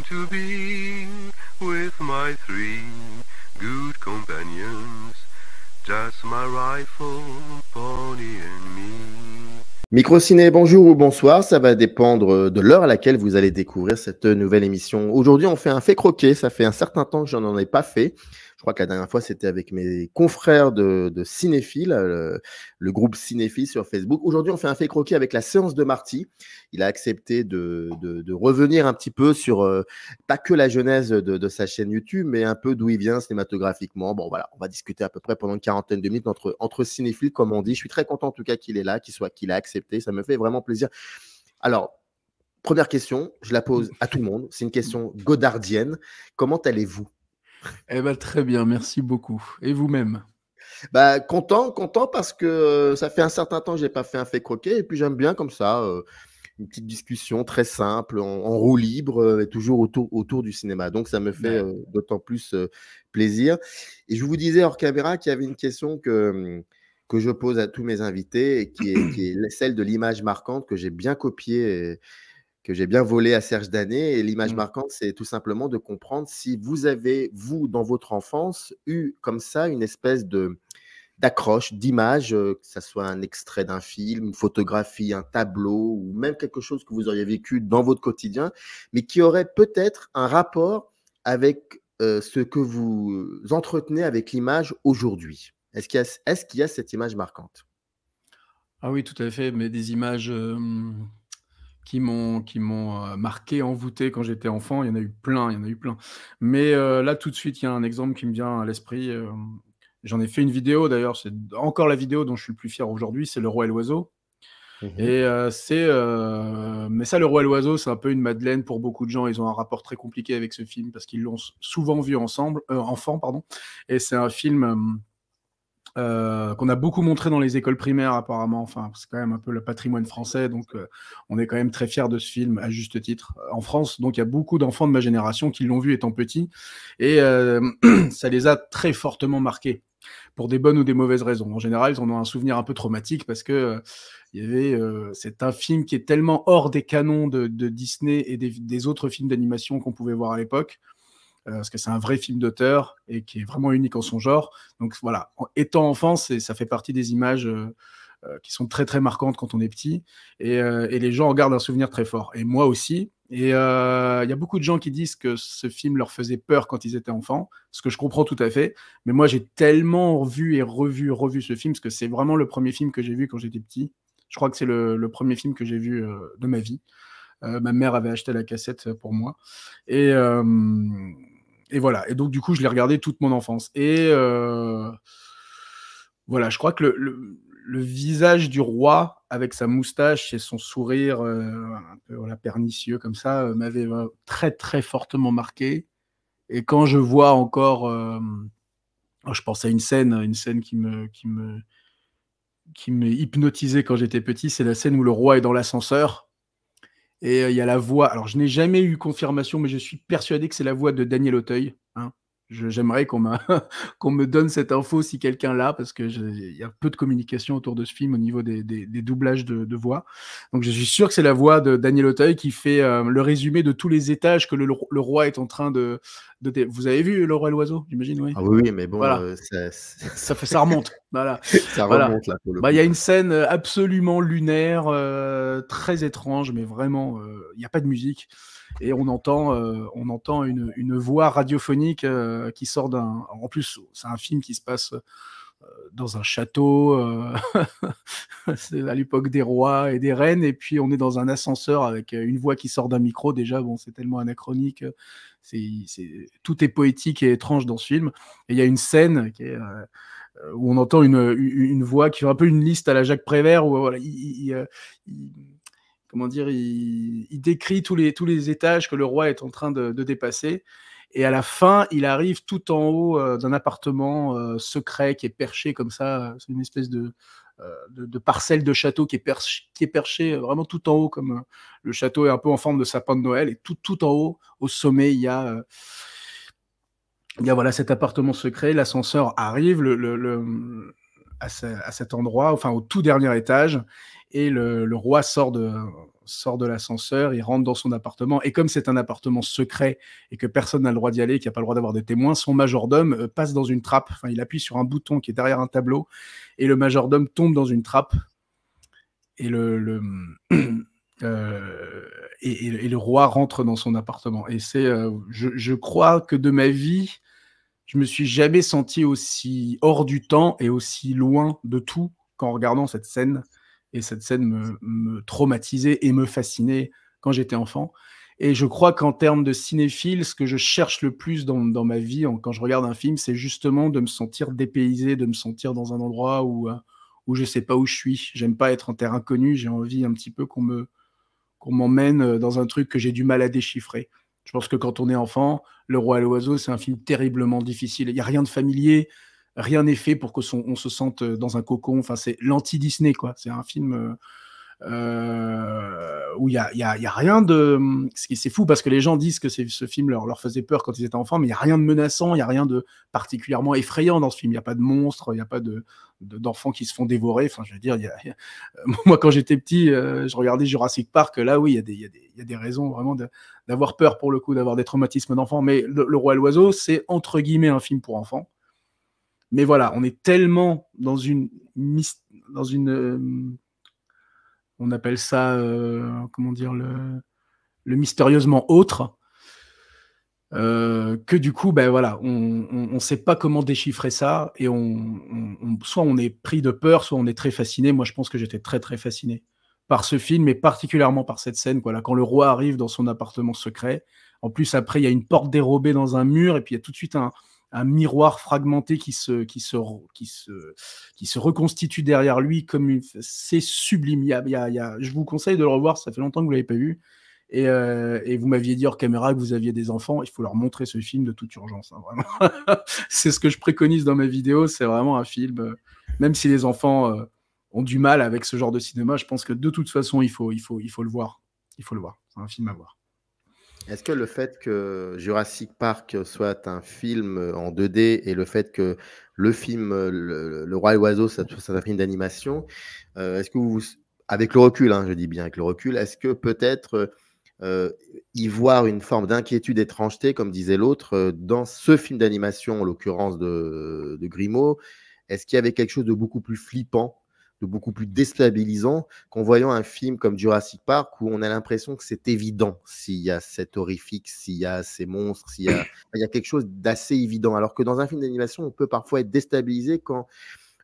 to be with my three good companions, just my rifle, pony and me. Microciné, bonjour ou bonsoir, ça va dépendre de l'heure à laquelle vous allez découvrir cette nouvelle émission. Aujourd'hui, on fait un fait croquer, ça fait un certain temps que je n'en ai pas fait. Je crois que la dernière fois, c'était avec mes confrères de Cinéphiles, le groupe Cinéphile sur Facebook. Aujourd'hui, on fait un fait croquer avec la séance de Marty. Il a accepté de revenir un petit peu sur, pas que la genèse de sa chaîne YouTube, mais un peu d'où il vient cinématographiquement. Bon, voilà, on va discuter à peu près pendant une quarantaine de minutes entre cinéphiles, comme on dit. Je suis très content en tout cas qu'il est là, qu'il a accepté. Ça me fait vraiment plaisir. Alors, première question, je la pose à tout le monde. C'est une question godardienne. Comment allez-vous? Eh ben, très bien, merci beaucoup. Et vous-même? Bah, content parce que ça fait un certain temps que j'ai pas fait un fait croquer et puis j'aime bien comme ça, une petite discussion très simple, en roue libre, et toujours autour du cinéma. Donc ça me fait d'autant plus plaisir. Et je vous disais hors caméra qu'il y avait une question que je pose à tous mes invités et qui est celle de l'image marquante que j'ai bien copiée et que j'ai bien volée à Serge Danet. Et l'image marquante, c'est tout simplement de comprendre si vous avez, vous, dans votre enfance, eu comme ça une espèce d'accroche, d'image, que ça soit un extrait d'un film, une photographie, un tableau ou même quelque chose que vous auriez vécu dans votre quotidien, mais qui aurait peut-être un rapport avec ce que vous entretenez avec l'image aujourd'hui. Est-ce qu'il y a cette image marquante? Ah oui, tout à fait, mais des images qui m'ont marqué, envoûté quand j'étais enfant, il y en a eu plein, Mais là, tout de suite, il y a un exemple qui me vient à l'esprit. J'en ai fait une vidéo d'ailleurs, c'est encore la vidéo dont je suis le plus fier aujourd'hui, c'est Le Roi et l'Oiseau. Et mais ça, Le Roi et l'Oiseau, c'est un peu une madeleine pour beaucoup de gens. Ils ont un rapport très compliqué avec ce film parce qu'ils l'ont souvent vu ensemble, enfant, pardon. Et c'est un film qu'on a beaucoup montré dans les écoles primaires apparemment. Enfin, c'est quand même un peu le patrimoine français, donc on est quand même très fiers de ce film, à juste titre, en France. Donc il y a beaucoup d'enfants de ma génération qui l'ont vu étant petits, et ça les a très fortement marqués, pour des bonnes ou des mauvaises raisons. En général, ils en ont un souvenir un peu traumatique parce que c'est un film qui est tellement hors des canons de Disney et des autres films d'animation qu'on pouvait voir à l'époque, parce que c'est un vrai film d'auteur et qui est vraiment unique en son genre. Donc voilà, étant enfant, ça fait partie des images qui sont très très marquantes quand on est petit, et les gens en gardent un souvenir très fort. Et moi aussi. Et il y a beaucoup de gens qui disent que ce film leur faisait peur quand ils étaient enfants, ce que je comprends tout à fait. Mais moi, j'ai tellement vu et revu ce film, parce que c'est vraiment le premier film que j'ai vu quand j'étais petit. Je crois que c'est le premier film que j'ai vu de ma vie. Ma mère avait acheté la cassette pour moi. Et voilà. Et donc, du coup, je l'ai regardé toute mon enfance. Et voilà, je crois que le visage du roi, avec sa moustache et son sourire un peu pernicieux comme ça, m'avait très, très fortement marqué. Et quand je vois encore... je pense à une scène qui me hypnotisait quand j'étais petit, c'est la scène où le roi est dans l'ascenseur. Et il y a la voix. Alors, je n'ai jamais eu confirmation, mais je suis persuadé que c'est la voix de Daniel Auteuil. Hein. J'aimerais qu'on me donne cette info si quelqu'un l'a, parce qu'il y a peu de communication autour de ce film au niveau des doublages de voix. Donc, je suis sûr que c'est la voix de Daniel Auteuil qui fait le résumé de tous les étages que le roi est en train de... Vous avez vu Le Roi et l'Oiseau, j'imagine, oui. Ah oui, mais bon, voilà. Ça remonte. Voilà. Ça remonte là pour le coup. Il y a une scène absolument lunaire, très étrange, mais vraiment, il n'y a pas de musique. Et on entend une voix radiophonique qui sort d'un... En plus, c'est un film qui se passe dans un château, c'est à l'époque des rois et des reines, et puis on est dans un ascenseur avec une voix qui sort d'un micro. Déjà, bon, c'est tellement anachronique, tout est poétique et étrange dans ce film. Et il y a une scène où on entend une voix qui fait un peu une liste à la Jacques Prévert, où voilà, comment dire, il décrit tous les étages que le roi est en train de dépasser. Et à la fin, il arrive tout en haut d'un appartement secret qui est perché comme ça. C'est une espèce de parcelle de château qui est perché vraiment tout en haut, comme le château est un peu en forme de sapin de Noël. Et tout en haut, au sommet, il y a voilà, cet appartement secret. L'ascenseur arrive à cet endroit, enfin au tout dernier étage. et le roi sort de l'ascenseur, il rentre dans son appartement, et comme c'est un appartement secret et que personne n'a le droit d'y aller, qu'il n'y a pas le droit d'avoir des témoins, son majordome passe dans une trappe, enfin il appuie sur un bouton qui est derrière un tableau, et le majordome tombe dans une trappe, et et le roi rentre dans son appartement. Et je crois que de ma vie, je me suis jamais senti aussi hors du temps et aussi loin de tout qu'en regardant cette scène. Et cette scène me traumatisait et me fascinait quand j'étais enfant. Et je crois qu'en termes de cinéphile, ce que je cherche le plus dans ma vie, quand je regarde un film, c'est justement de me sentir dépaysé, de me sentir dans un endroit où je ne sais pas où je suis. J'aime pas être en terre inconnue, j'ai envie un petit peu qu'on m'emmène dans un truc que j'ai du mal à déchiffrer. Je pense que quand on est enfant, Le Roi et l'Oiseau, c'est un film terriblement difficile. Il n'y a rien de familier, rien n'est fait pour qu'on se sente dans un cocon. Enfin, c'est l'anti-Disney, quoi. C'est un film où il y a rien de... C'est fou parce que les gens disent que ce film leur faisait peur quand ils étaient enfants, mais il n'y a rien de menaçant, il n'y a rien de particulièrement effrayant dans ce film. Il n'y a pas de monstres, il n'y a pas d'enfants qui se font dévorer. Enfin, je veux dire, moi, quand j'étais petit, je regardais Jurassic Park. Là, oui, il y a des raisons vraiment d'avoir peur, pour le coup, d'avoir des traumatismes d'enfants. Mais le Roi et l'Oiseau, c'est entre guillemets un film pour enfants. Mais voilà, on est tellement dans une on appelle ça, comment dire, le mystérieusement autre, que du coup, ben voilà, on sait pas comment déchiffrer ça, et soit on est pris de peur, soit on est très fasciné. Moi, je pense que j'étais très très fasciné par ce film, et particulièrement par cette scène, quoi, là, quand le roi arrive dans son appartement secret. En plus, après, il y a une porte dérobée dans un mur, et puis il y a tout de suite un miroir fragmenté qui se reconstitue derrière lui. C'est sublime. Je vous conseille de le revoir, ça fait longtemps que vous ne l'avez pas vu. Et vous m'aviez dit hors caméra que vous aviez des enfants. Il faut leur montrer ce film de toute urgence, hein, vraiment. C'est ce que je préconise dans mes vidéos. C'est vraiment un film, même si les enfants ont du mal avec ce genre de cinéma, je pense que de toute façon, il faut le voir. Il faut le voir. C'est un film à voir. Est-ce que le fait que Jurassic Park soit un film en 2D et le fait que le film Le Roi et l'Oiseau, c'est un film d'animation, est-ce que avec le recul, hein, je dis bien avec le recul, est-ce que peut-être y voir une forme d'inquiétude, d'étrangeté, comme disait l'autre, dans ce film d'animation, en l'occurrence de Grimaud, est-ce qu'il y avait quelque chose de beaucoup plus flippant, de beaucoup plus déstabilisant qu'en voyant un film comme Jurassic Park, où on a l'impression que c'est évident s'il y a cet horrifique, s'il y a ces monstres, il y a quelque chose d'assez évident, alors que dans un film d'animation, on peut parfois être déstabilisé quand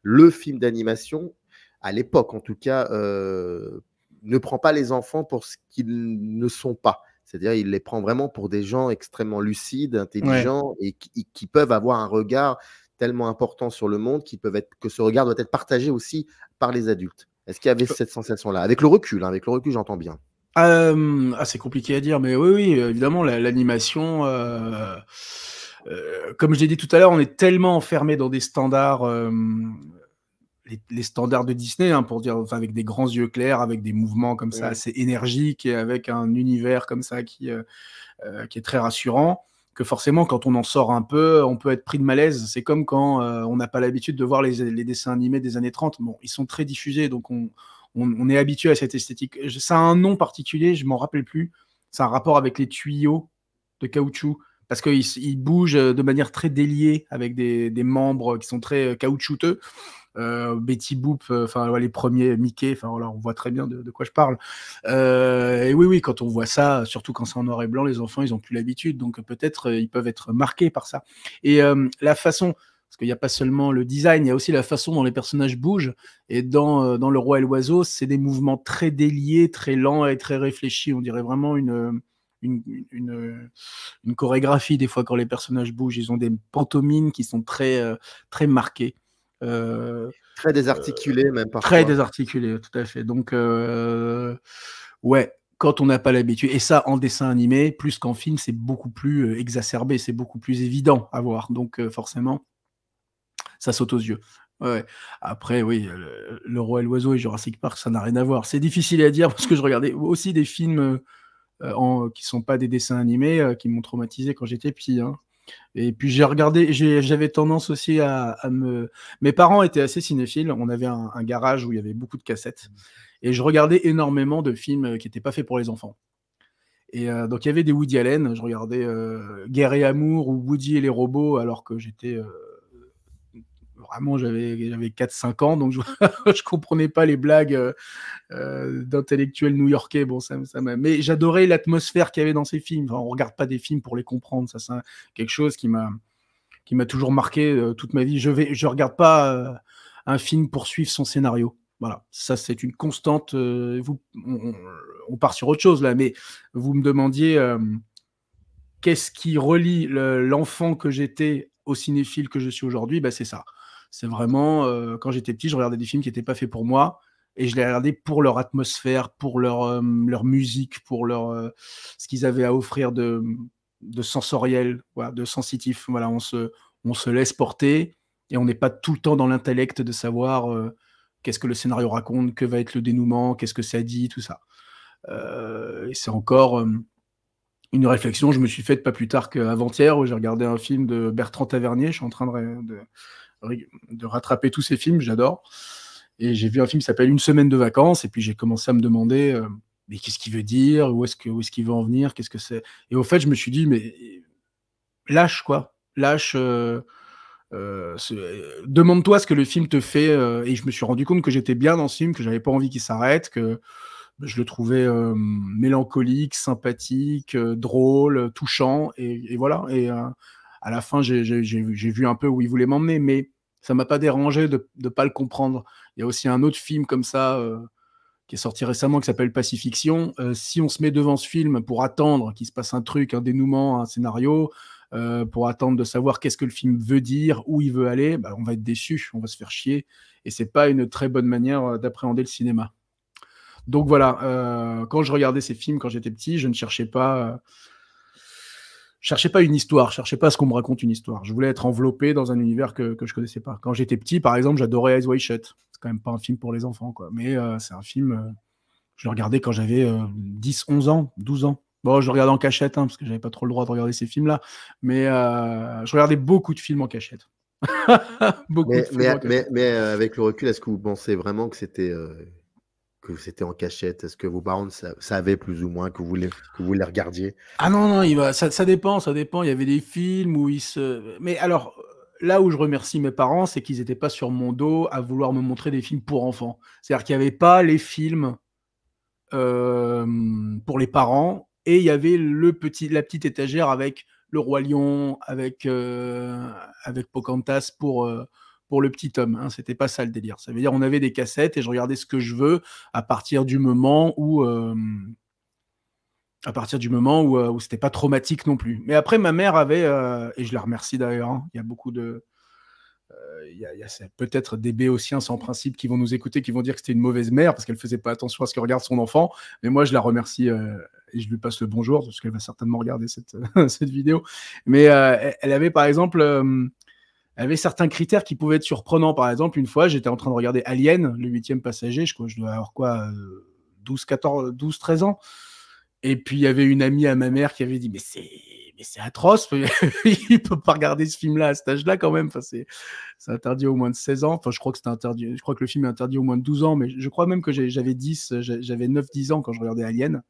le film d'animation, à l'époque en tout cas, ne prend pas les enfants pour ce qu'ils ne sont pas. C'est-à-dire, il les prend vraiment pour des gens extrêmement lucides, intelligents, et qui peuvent avoir un regard tellement important sur le monde que ce regard doit être partagé aussi par les adultes. Est-ce qu'il y avait cette sensation-là? Avec le recul, j'entends bien. C'est compliqué à dire, mais oui, évidemment, l'animation, comme je l'ai dit tout à l'heure, on est tellement enfermé dans des standards, les standards de Disney, hein, pour dire, enfin, avec des grands yeux clairs, avec des mouvements comme ça assez énergiques, et avec un univers comme ça qui est très rassurant, que forcément, quand on en sort un peu, on peut être pris de malaise. C'est comme quand on n'a pas l'habitude de voir les dessins animés des années 30. Bon, ils sont très diffusés, donc on est habitué à cette esthétique. Ça a un nom particulier, je ne m'en rappelle plus. C'est un rapport avec les tuyaux de caoutchouc, parce qu'ils bougent de manière très déliée, avec des membres qui sont très caoutchouteux. Betty Boop, les premiers Mickey, on voit très bien de quoi je parle. Et oui, quand on voit ça, surtout quand c'est en noir et blanc, les enfants, ils n'ont plus l'habitude, donc peut-être ils peuvent être marqués par ça. Et la façon, parce qu'il n'y a pas seulement le design, il y a aussi la façon dont les personnages bougent. Et dans Le Roi et l'Oiseau, c'est des mouvements très déliés, très lents et très réfléchis. On dirait vraiment une chorégraphie. Des fois, quand les personnages bougent, ils ont des pantomimes qui sont très, très marquées. Très désarticulé, même parfois. Très désarticulé, tout à fait. Donc, ouais, quand on n'a pas l'habitude, et ça en dessin animé, plus qu'en film, c'est beaucoup plus exacerbé, c'est beaucoup plus évident à voir. Donc, forcément, ça saute aux yeux. Ouais. Après, oui, Le Roi et l'Oiseau et Jurassic Park, ça n'a rien à voir. C'est difficile à dire parce que je regardais aussi des films qui ne sont pas des dessins animés qui m'ont traumatisé quand j'étais petit, hein. Et puis j'ai regardé, j'avais tendance aussi à me... Mes parents étaient assez cinéphiles, on avait un garage où il y avait beaucoup de cassettes, et je regardais énormément de films qui n'étaient pas faits pour les enfants. Et donc il y avait des Woody Allen, je regardais Guerre et Amour ou Woody et les robots, alors que j'étais... Vraiment, j'avais 4-5 ans, donc je ne comprenais pas les blagues d'intellectuels new-yorkais. Bon, mais j'adorais l'atmosphère qu'il y avait dans ces films. Enfin, on ne regarde pas des films pour les comprendre. Ça, c'est quelque chose qui m'a toujours marqué toute ma vie. Je regarde pas un film pour suivre son scénario. Voilà, ça c'est une constante. On part sur autre chose là, mais vous me demandiez qu'est-ce qui relie l'enfant que j'étais au cinéphile que je suis aujourd'hui. C'est ça. C'est vraiment, quand j'étais petit, je regardais des films qui n'étaient pas faits pour moi, et je les regardais pour leur atmosphère, pour leur musique, pour ce qu'ils avaient à offrir de sensoriel, voilà, de sensitif. Voilà, on se laisse porter, et on n'est pas tout le temps dans l'intellect de savoir qu'est-ce que le scénario raconte, que va être le dénouement, qu'est-ce que ça dit, tout ça. Et c'est encore une réflexion que je me suis faite pas plus tard qu'avant-hier, où j'ai regardé un film de Bertrand Tavernier. Je suis en train de rattraper tous ces films, j'adore. Et j'ai vu un film qui s'appelle Une semaine de vacances, et puis j'ai commencé à me demander mais qu'est-ce qu'il veut dire, où est-ce qu'il veut en venir, qu'est-ce que c'est. Et au fait, je me suis dit, mais lâche quoi, lâche. Demande-toi ce que le film te fait. Et je me suis rendu compte que j'étais bien dans ce film, que j'avais pas envie qu'il s'arrête, que je le trouvais mélancolique, sympathique, drôle, touchant, et voilà. Et à la fin, j'ai vu un peu où il voulait m'emmener, mais ça m'a pas dérangé de pas le comprendre. Il y a aussi un autre film comme ça qui est sorti récemment qui s'appelle Pacifiction. Si on se met devant ce film pour attendre qu'il se passe un truc, un dénouement, un scénario, pour attendre de savoir qu'est-ce que le film veut dire, où il veut aller, on va être déçu, on va se faire chier, et c'est pas une très bonne manière d'appréhender le cinéma. Donc voilà, quand je regardais ces films quand j'étais petit, je ne cherchais pas une histoire, je cherchais pas à ce qu'on me raconte une histoire. Je voulais être enveloppé dans un univers que je connaissais pas. Quand j'étais petit, par exemple, j'adorais Eyes Wide Shut. C'est quand même pas un film pour les enfants, quoi. Mais c'est un film, je le regardais quand j'avais 10, 11 ans, 12 ans. Bon, je le regardais en cachette, parce que j'avais pas trop le droit de regarder ces films-là. Mais je regardais beaucoup de films en cachette. Mais avec le recul, est-ce que vous pensez vraiment que c'était en cachette? Est-ce que vos parents savaient plus ou moins que vous les regardiez? Ah non, ça dépend. Il y avait des films où Mais alors, là où je remercie mes parents, c'est qu'ils n'étaient pas sur mon dos à vouloir me montrer des films pour enfants. C'est-à-dire qu'il n'y avait pas les films pour les parents, et il y avait la petite étagère avec Le Roi Lion, avec Pocahontas pour le petit homme. C'était pas ça le délire. Ça veut dire on avait des cassettes et je regardais ce que je veux à partir du moment où c'était pas traumatique non plus. Mais après, ma mère avait, et je la remercie d'ailleurs, il y a beaucoup de... Il y a peut-être des béotiens sans principe qui vont nous écouter, qui vont dire que c'était une mauvaise mère parce qu'elle faisait pas attention à ce que regarde son enfant. Mais moi, je la remercie et je lui passe le bonjour parce qu'elle va certainement regarder cette vidéo. Mais elle avait, par exemple... elle avait certains critères qui pouvaient être surprenants. Par exemple, une fois, j'étais en train de regarder Alien, le 8e passager. Je dois avoir quoi, 12, 13 ans. Et puis, il y avait une amie à ma mère qui avait dit « Mais c'est atroce, il ne peut pas regarder ce film-là à cet âge-là quand même. » Enfin, c'est interdit au moins de 16 ans. Enfin, je crois que le film est interdit au moins de 12 ans, mais je crois même que j'avais 9-10 ans quand je regardais Alien.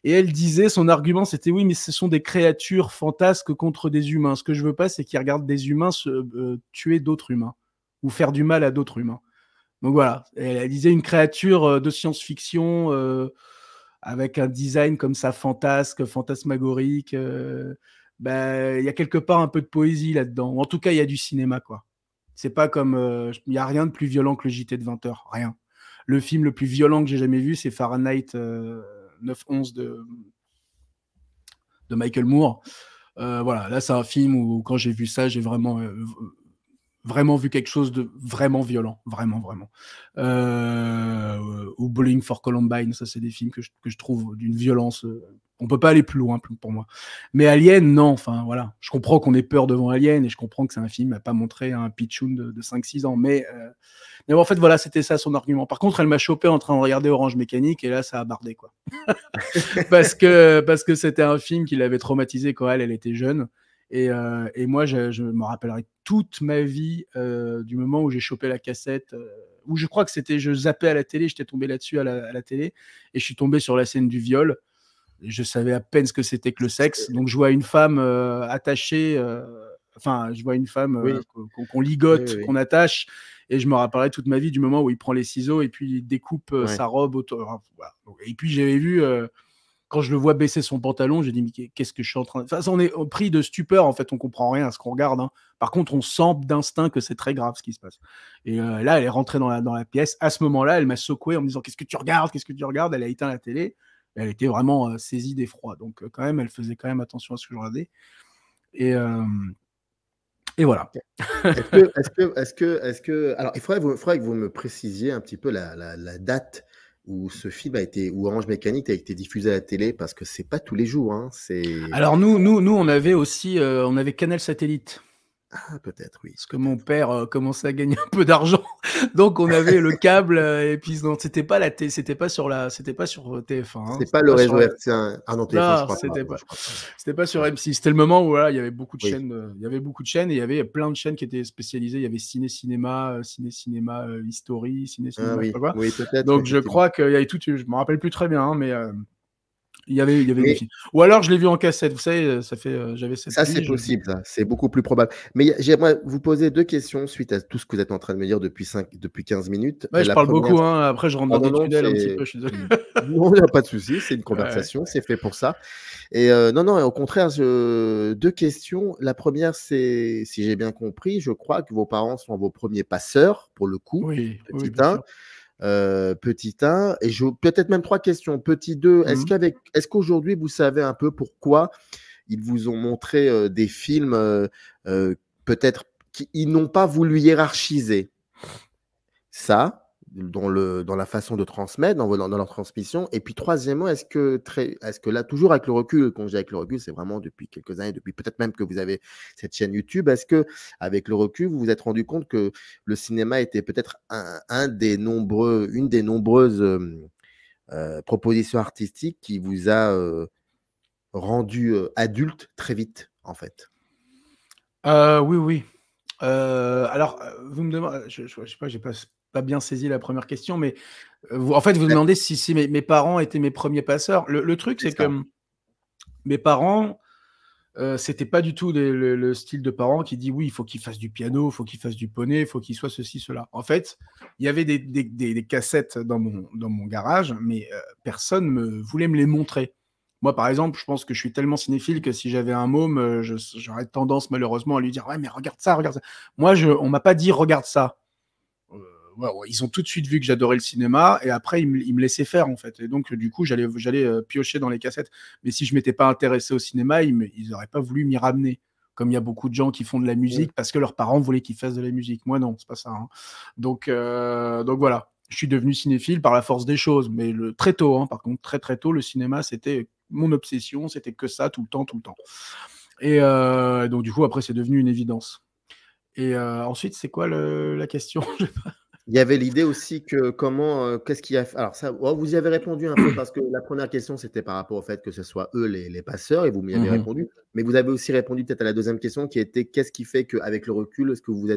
Et elle disait, son argument, c'était oui, mais ce sont des créatures fantasques contre des humains. Ce que je veux pas, c'est qu'ils regardent des humains tuer d'autres humains ou faire du mal à d'autres humains. Donc voilà, elle disait une créature de science-fiction avec un design comme ça fantasmagorique. Il y a quelque part un peu de poésie là-dedans. En tout cas, il y a du cinéma, quoi. C'est pas comme... il n'y a rien de plus violent que le JT de 20h. Rien. Le film le plus violent que j'ai jamais vu, c'est Fahrenheit 9/11 de Michael Moore. Voilà, là, c'est un film où, quand j'ai vu ça, j'ai vraiment vu quelque chose de vraiment violent. Vraiment. Ou Bowling for Columbine, ça, c'est des films que je trouve d'une violence... on peut pas aller plus loin pour moi. Mais Alien, non. Enfin, voilà. Je comprends qu'on ait peur devant Alien et je comprends que c'est un film à pas montrer à un pitchoun de 5-6 ans. Mais en fait, voilà, c'était ça son argument. Par contre, elle m'a chopé en train de regarder Orange Mécanique et là, ça a bardé, quoi. parce que c'était un film qui l'avait traumatisé quand elle était jeune. Et moi, je me rappellerai toute ma vie du moment où j'ai chopé la cassette, où je crois que c'était, je zappais à la télé, j'étais tombé là-dessus à la télé, et je suis tombé sur la scène du viol. Je savais à peine ce que c'était que le sexe. Donc, je vois une femme attachée, enfin, je vois une femme Oui, qu'on ligote, oui. qu'on attache, et je me rappellerai toute ma vie du moment où il prend les ciseaux et puis il découpe Ouais. sa robe autour. Voilà. Et puis, j'avais vu, quand je le vois baisser son pantalon, j'ai dit, mais qu'est-ce que je suis en train de... Enfin, on est pris de stupeur, en fait, on comprend rien à ce qu'on regarde. Hein. Par contre, on sent d'instinct que c'est très grave ce qui se passe. Et là, elle est rentrée dans la pièce. À ce moment-là, elle m'a secoué en me disant, qu'est-ce que tu regardes? Qu'est-ce que tu regardes? Elle a éteint la télé. Elle était vraiment saisie d'effroi. Donc, quand même, elle faisait quand même attention à ce que je regardais. Et voilà. Est-ce que... Alors, il faudrait que vous me précisiez un petit peu la date où ce film a été, où Orange Mécanique a été diffusé à la télé, parce que c'est pas tous les jours. Hein, alors, nous, on avait aussi on avait Canal Satellite. Ah, peut-être, oui. Parce que mon père commençait à gagner un peu d'argent, donc on avait le câble, et puis non, c'était pas sur TF1. Hein, C'est pas le réseau hertzien. Ah non, TF1, je non, crois pas. c'était pas sur M6. C'était le moment où voilà, il y avait beaucoup de Oui. chaînes, il y avait beaucoup de chaînes, et il y avait plein de chaînes qui étaient spécialisées. Il y avait Ciné-Cinéma, History, Ciné-Cinéma, Ah je sais oui, pas quoi. oui, peut-être. Donc je crois qu'il y avait tout, je me rappelle plus très bien, hein, mais il y avait des films. Ou alors je l'ai vu en cassette, vous savez, ça fait, j'avais 7 Ça, c'est possible, ça. C'est beaucoup plus probable. Mais j'aimerais vous poser 2 questions suite à tout ce que vous êtes en train de me dire depuis 15 minutes. Ouais, je La parle première... beaucoup, hein. Après je rentre dans des tunnels un petit peu, je suis désolé. Non, il n'y a pas de souci, c'est une conversation, c'est fait pour ça. Et non, au contraire, 2 questions. La première, c'est, si j'ai bien compris, je crois que vos parents sont vos premiers passeurs, pour le coup. Oui, Petit bien 1. sûr. Petit 1, et peut-être même 3 questions. Petit 2, est-ce qu'aujourd'hui, vous savez un peu pourquoi ils vous ont montré des films, peut-être qu'ils n'ont pas voulu hiérarchiser ça, dans la façon de transmettre, dans leur transmission. Et puis troisièmement, est-ce que là, toujours avec le recul, quand je dis avec le recul, c'est vraiment depuis quelques années, depuis peut-être même que vous avez cette chaîne YouTube, est-ce que avec le recul, vous vous êtes rendu compte que le cinéma était peut-être une des nombreuses propositions artistiques qui vous a rendu adulte très vite, en fait? Oui. Alors, vous me demandez, je sais pas, j'ai pas bien saisi la première question, mais en fait, vous demandez si mes parents étaient mes premiers passeurs. Le truc, c'est que mes parents, c'était pas du tout le style de parents qui dit oui, il faut qu'il fasse du piano, il faut qu'il fasse du poney, il faut qu'il soit ceci, cela. En fait, il y avait des cassettes dans mon garage, mais personne ne voulait me les montrer. Moi, par exemple, je pense que je suis tellement cinéphile que si j'avais un môme, j'aurais tendance malheureusement à lui dire « Ouais, mais regarde ça, regarde ça ». Moi, on m'a pas dit « Regarde ça ». Ils ont tout de suite vu que j'adorais le cinéma, et après, ils me laissaient faire, en fait. Et donc, du coup, j'allais piocher dans les cassettes. Mais si je m'étais pas intéressé au cinéma, ils n'auraient pas voulu m'y ramener. Comme il y a beaucoup de gens qui font de la musique parce que leurs parents voulaient qu'ils fassent de la musique. Moi, non, c'est pas ça. Hein. Donc voilà. Je suis devenu cinéphile par la force des choses, mais très tôt, hein, par contre, très tôt, le cinéma, c'était mon obsession, c'était que ça, tout le temps. Et donc, du coup, après, c'est devenu une évidence. Et ensuite, c'est quoi la question? Il y avait l'idée aussi que qu'est-ce qu'il y a... Alors ça, vous y avez répondu un peu, parce que la première question, c'était par rapport au fait que ce soit eux les passeurs, et vous m'y avez répondu. Mais vous avez aussi répondu peut-être à la deuxième question, qui était qu'est-ce qui fait qu'avec le recul, est-ce que vous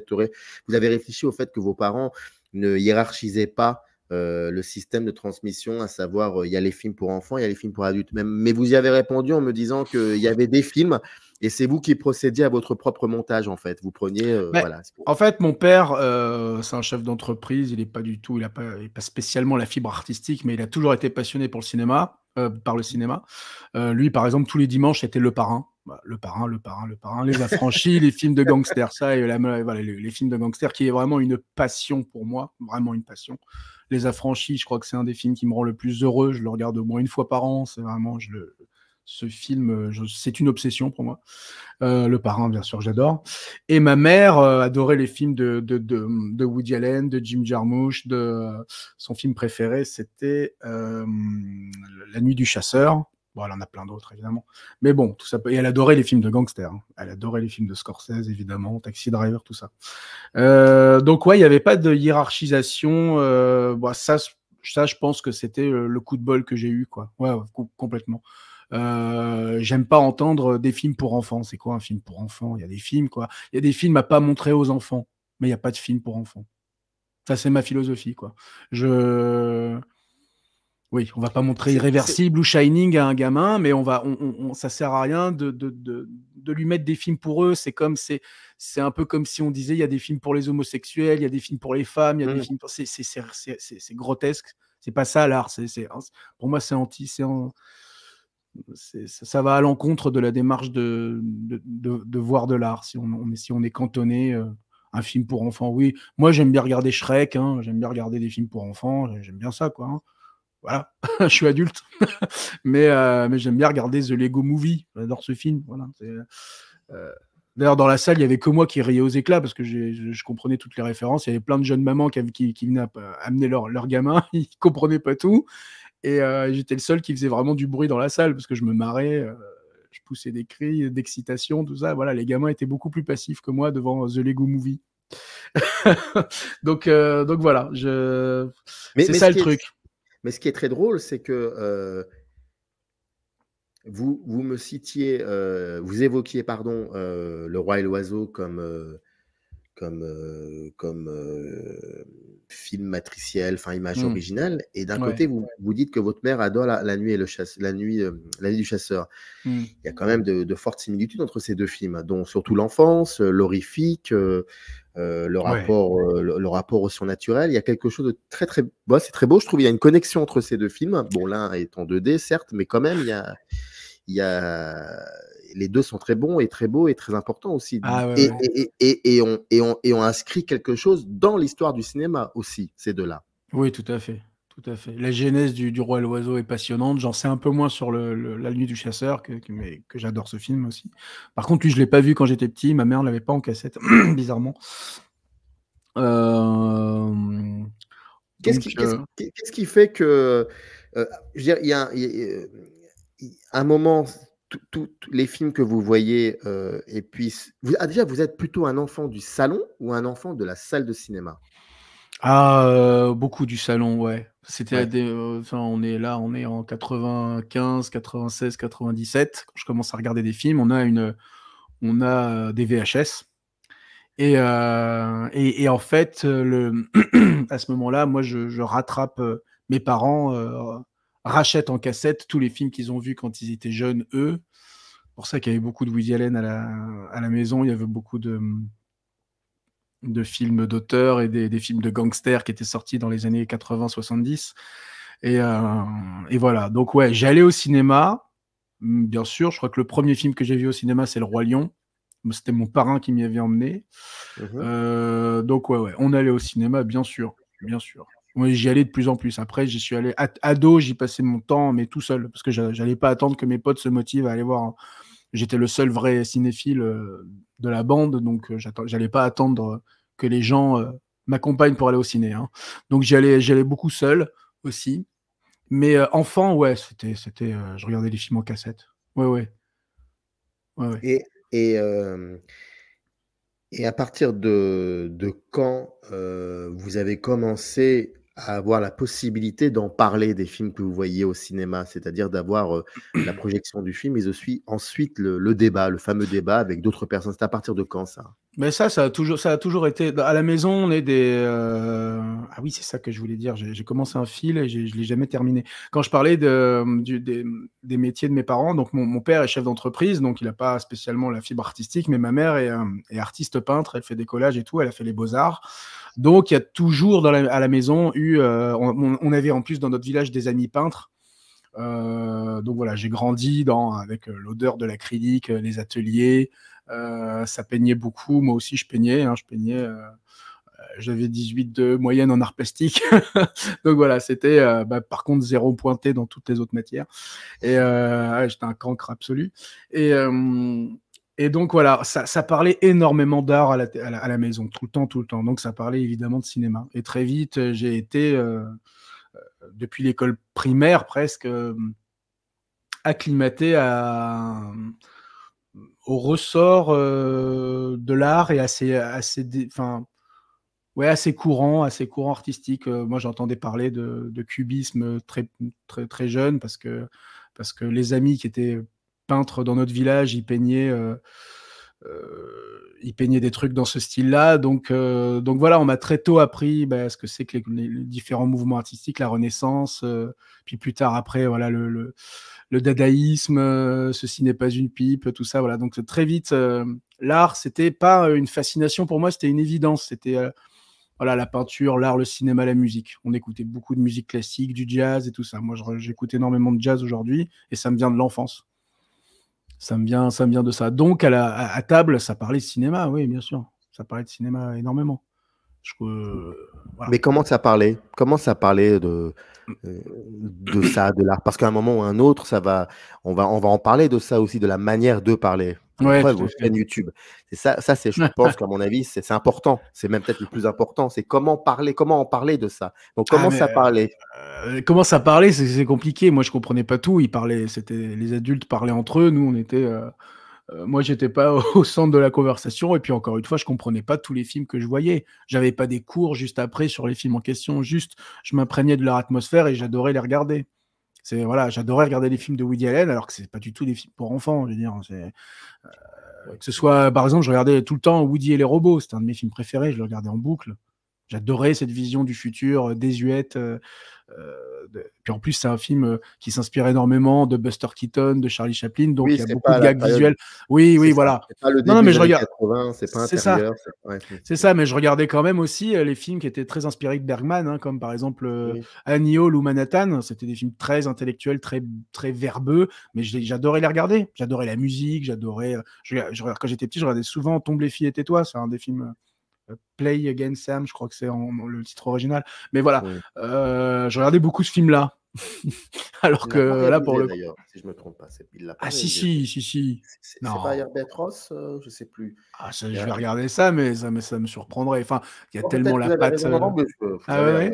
avez réfléchi au fait que vos parents ne hiérarchisaient pas le système de transmission, à savoir il y a les films pour enfants, il y a les films pour adultes. Mais vous y avez répondu en me disant qu'il y avait des films et c'est vous qui procédiez à votre propre montage, en fait. Vous preniez... voilà. En fait, mon père, c'est un chef d'entreprise, il n'a pas spécialement la fibre artistique, mais il a toujours été passionné pour le cinéma, par le cinéma. Lui, par exemple, tous les dimanches, c'était Le Parrain. Le Parrain, Les Affranchis, les films de gangsters, ça, et voilà, les films de gangsters, qui est vraiment une passion pour moi, vraiment une passion. Les Affranchis, je crois que c'est un des films qui me rend le plus heureux. Je le regarde au moins une fois par an. C'est vraiment, ce film, c'est une obsession pour moi. Le Parrain, bien sûr, j'adore. Et ma mère adorait les films de Woody Allen, de Jim Jarmusch. Son film préféré, c'était La Nuit du Chasseur. Bon, elle en a plein d'autres, évidemment. Mais bon, tout ça. Et elle adorait les films de gangsters. Hein. Elle adorait les films de Scorsese, évidemment, Taxi Driver, tout ça. Donc, ouais, il n'y avait pas de hiérarchisation. Ça, je pense que c'était le coup de bol que j'ai eu, quoi. Ouais, complètement. J'aime pas entendre des films pour enfants. C'est quoi un film pour enfants? Il y a des films, quoi. Il y a des films à pas montrer aux enfants, mais il n'y a pas de film pour enfants. Ça, c'est ma philosophie, quoi. Oui, on va pas montrer Irréversible ou Shining à un gamin, mais ça sert à rien de lui mettre des films pour eux. C'est un peu comme si on disait il y a des films pour les homosexuels, il y a des films pour les femmes, il y a des films pour... C'est grotesque. C'est pas ça l'art. Pour moi, c'est ça va à l'encontre de la démarche de voir de l'art. Si on est cantonné, un film pour enfants, oui. Moi, j'aime bien regarder Shrek, hein, j'aime bien regarder des films pour enfants, j'aime bien ça, quoi. Hein. Voilà, je suis adulte, mais j'aime bien regarder The Lego Movie. J'adore ce film. Voilà. D'ailleurs, dans la salle, il n'y avait que moi qui riais aux éclats parce que je comprenais toutes les références. Il y avait plein de jeunes mamans qui venaient amener leur gamin. Ils ne comprenaient pas tout. Et j'étais le seul qui faisait vraiment du bruit dans la salle parce que je me marrais. Je poussais des cris d'excitation, tout ça. Voilà, les gamins étaient beaucoup plus passifs que moi devant The Lego Movie. donc voilà, c'est ça le truc. Mais ce qui est très drôle, c'est que vous me citiez, vous évoquiez, pardon, Le Roi et l'Oiseau comme film matriciel, enfin image originale, et d'un côté vous dites que votre mère adore la nuit et la nuit du chasseur. Il y a quand même de fortes similitudes entre ces deux films, dont surtout l'enfance, l'horrifique, le rapport au surnaturel. Il y a quelque chose de très très beau, c'est très beau, je trouve. Il y a une connexion entre ces deux films. Bon, l'un est en 2D certes, mais quand même il y a les deux sont très bons et très beaux et très importants aussi. Et on inscrit quelque chose dans l'histoire du cinéma aussi, ces deux-là. Oui, tout à fait. Tout à fait. La genèse du Roi et l'Oiseau est passionnante. J'en sais un peu moins sur La Nuit du Chasseur, mais que j'adore ce film aussi. Par contre, lui, je ne l'ai pas vu quand j'étais petit. Ma mère ne l'avait pas en cassette, bizarrement. Qu'est-ce qui fait que... je veux dire, il y a un moment... Tous les films que vous voyez, et puis déjà, vous êtes plutôt un enfant du salon ou un enfant de la salle de cinéma? Beaucoup du salon, ouais. C'était on est en 95, 96, 97. Quand je commence à regarder des films, on a des VHS. Et en fait, à ce moment-là, moi, je rattrape mes parents. Rachètent en cassette tous les films qu'ils ont vus quand ils étaient jeunes, eux. C'est pour ça qu'il y avait beaucoup de Woody Allen à la maison. Il y avait beaucoup de films d'auteurs et des films de gangsters qui étaient sortis dans les années 80-70. Et voilà. Donc, ouais, j'allais au cinéma. Bien sûr, je crois que le premier film que j'ai vu au cinéma, c'est Le Roi Lion. C'était mon parrain qui m'y avait emmené. Donc, ouais, on allait au cinéma, bien sûr. Bien sûr. Oui, j'y allais de plus en plus. Après, j'y suis allé ado, j'y passais mon temps, mais tout seul, parce que j'allais pas attendre que mes potes se motivent à aller voir. J'étais le seul vrai cinéphile de la bande, donc j'allais pas attendre que les gens m'accompagnent pour aller au ciné. Hein. Donc j'y allais beaucoup seul aussi. Mais enfant, ouais, je regardais les films en cassette. Ouais. Et à partir de quand vous avez commencé à avoir la possibilité d'en parler des films que vous voyez au cinéma, c'est-à-dire d'avoir la projection du film, mais aussi ensuite le débat, le fameux débat avec d'autres personnes? C'est à partir de quand ça? Mais ça a toujours été. À la maison, on est des. Ah oui, c'est ça que je voulais dire. J'ai commencé un fil et je ne l'ai jamais terminé. Quand je parlais des métiers de mes parents, donc mon père est chef d'entreprise, donc il n'a pas spécialement la fibre artistique, mais ma mère est artiste peintre, elle fait des collages et tout, elle a fait les beaux-arts. Donc il y a toujours à la maison eu. On avait en plus dans notre village des amis peintres. Donc voilà, j'ai grandi avec l'odeur de l'acrylique, les ateliers. Ça peignait beaucoup. Moi aussi, je peignais. Hein, j'avais 18 de moyenne en art plastique. Donc voilà, c'était par contre 0 pointé dans toutes les autres matières. Et j'étais un cancre absolu. Et donc voilà, ça parlait énormément d'art à la maison, tout le temps. Donc ça parlait évidemment de cinéma. Et très vite, j'ai été, depuis l'école primaire presque, acclimaté au ressort de l'art et Ouais, assez courant artistique. Moi, j'entendais parler de cubisme très, très, très jeune parce que les amis qui étaient peintres dans notre village, ils peignaient des trucs dans ce style-là. Donc voilà, on m'a très tôt appris ce que c'est que les différents mouvements artistiques, la Renaissance, puis plus tard après, voilà, le dadaïsme, ceci n'est pas une pipe, tout ça. Voilà. Donc très vite, l'art, c'était pas une fascination pour moi, c'était une évidence. C'était voilà, la peinture, l'art, le cinéma, la musique. On écoutait beaucoup de musique classique, du jazz et tout ça. Moi, j'écoute énormément de jazz aujourd'hui et ça me vient de l'enfance. Ça me vient de ça. Donc, à table, ça parlait de cinéma, oui, bien sûr. Ça parlait de cinéma énormément. Voilà. Mais comment ça parlait? Comment ça parlait de ça, de l'art? Parce qu'à un moment ou à un autre, on va en parler de ça aussi, de la manière de parler. Ouais, Preuve, tout à vos fait. chaînes YouTube. C'est ça, c'est, je pense qu'à mon avis, c'est important. C'est même peut-être le plus important. C'est comment en parler de ça. Donc, comment ça parlait? Comment ça parlait, c'est compliqué. Moi, je comprenais pas tout. Les adultes parlaient entre eux. Nous, on était. Moi, j'étais pas au centre de la conversation. Et puis, encore une fois, je comprenais pas tous les films que je voyais. J'avais pas des cours juste après sur les films en question. Juste, je m'imprégnais de leur atmosphère et j'adorais les regarder. Voilà, j'adorais regarder les films de Woody Allen, alors que c'est pas du tout des films pour enfants. Je veux dire, que ce soit, par exemple, je regardais tout le temps Woody et les robots. C'était un de mes films préférés. Je le regardais en boucle. J'adorais cette vision du futur désuète. Puis en plus, c'est un film qui s'inspire énormément de Buster Keaton, de Charlie Chaplin, donc Oui, il y a c'est beaucoup pas de la gags période. visuels. Oui, C'est ça. voilà. C'est pas le Non, début mais des je années regarde. 80, c'est pas C'est ça. intérieur. C'est ça, mais je regardais quand même aussi les films qui étaient très inspirés de Bergman, hein, comme par exemple Oui. Annie Hall ou Manhattan. C'était des films très intellectuels, très, très verbeux, mais j'adorais les regarder. J'adorais la musique, j'adorais. Quand j'étais petit, je regardais souvent Tombe les filles et tais-toi. C'est un des films. Play Again Sam, je crois que c'est le titre original. Mais voilà, Oui. je regardais beaucoup ce film-là. Alors Il l'a pas que là, pour réalisé le coup. d'ailleurs, si je me trompe pas. Il l'a pas Ah, si. réalisé. C'est pas Non. Herbert Ross, je sais plus. Ah, je vais regarder ça, mais ça me surprendrait. Enfin, il y a Bon, tellement peut-être que la vous avez patte. raison. Non, mais vous Ah ouais, avez ouais.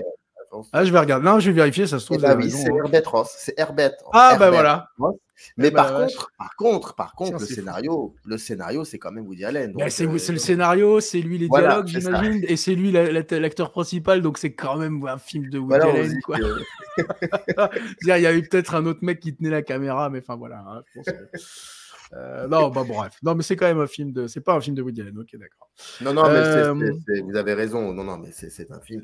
raison. Ah, je vais regarder. Non, je vais vérifier, ça se trouve, Eh vous avez ben oui, raison. c'est Hein. Herbert Ross. C'est Herbert. Ah, bah Herbert voilà. Ross. Eh Mais ben, par la vache. contre, Tiens, le c'est fou. scénario, c'est quand même Woody Allen. Ben, Donc, c'est le scénario, c'est lui les voilà, dialogues, c'est ça. j'imagine, et c'est lui l'acteur principal, donc c'est quand même un film de Woody Voilà, on se Allen, dit quoi. que Il y avait peut-être un autre mec qui tenait la caméra, mais enfin voilà. Hein, je pense que... non, bah bref. Non, mais c'est quand même un film de. C'est pas un film de Woody Allen. Ok, d'accord. non, mais vous avez raison. Non, mais c'est un film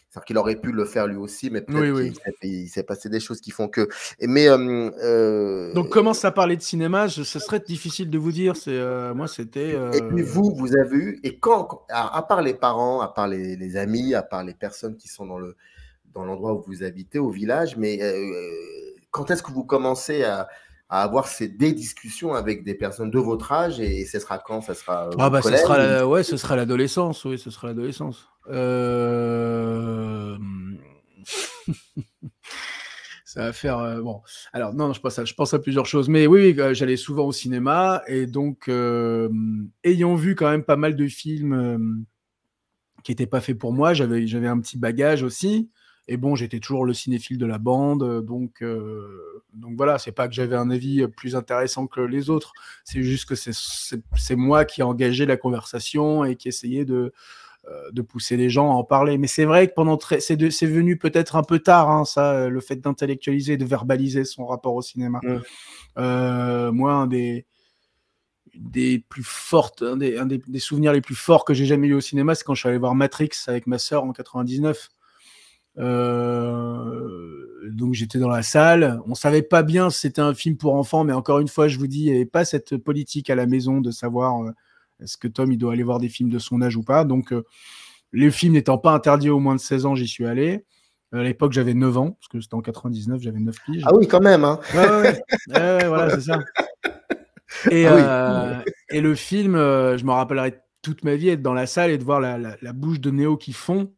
c'est-à-dire qu'il aurait pu le faire lui aussi, mais peut-être Oui. qu'il s'est passé des choses qui font que. Mais donc, comment ça parlait de cinéma, ce serait difficile de vous dire. Moi, c'était. Et puis vous avez eu, et à part les parents, à part les amis, à part les personnes qui sont dans l'endroit où vous habitez, au village, mais quand est-ce que vous commencez à avoir des discussions avec des personnes de votre âge, et ce sera quand? Ça sera au collège? Ce sera l'adolescence. Oui, ce sera l'adolescence. Ça va faire bon. Alors non, je pense à plusieurs choses, mais oui, j'allais souvent au cinéma et donc ayant vu quand même pas mal de films qui n'étaient pas faits pour moi, j'avais un petit bagage aussi. Et bon, j'étais toujours le cinéphile de la bande, donc voilà, c'est pas que j'avais un avis plus intéressant que les autres, c'est juste que c'est moi qui ai engagé la conversation et qui essayais de pousser les gens à en parler. Mais c'est vrai que c'est venu peut-être un peu tard, hein, ça, le fait d'intellectualiser, de verbaliser son rapport au cinéma. Moi, un des plus fortes, des souvenirs les plus forts que j'ai jamais eu au cinéma, c'est quand je suis allé voir Matrix avec ma sœur en 99. Donc j'étais dans la salle, on savait pas bien si c'était un film pour enfants, mais encore une fois, je vous dis, il n'y avait pas cette politique à la maison de savoir est-ce que Tom il doit aller voir des films de son âge ou pas. Donc les films n'étant pas interdits aux moins de 16 ans, j'y suis allé. À l'époque, j'avais 9 ans, parce que c'était en 99, j'avais 9 piges. Ah oui, quand même, hein. Ouais, voilà, c'est ça. Et le film, je me rappellerai toute ma vie être dans la salle et de voir la bouche de Néo qui fond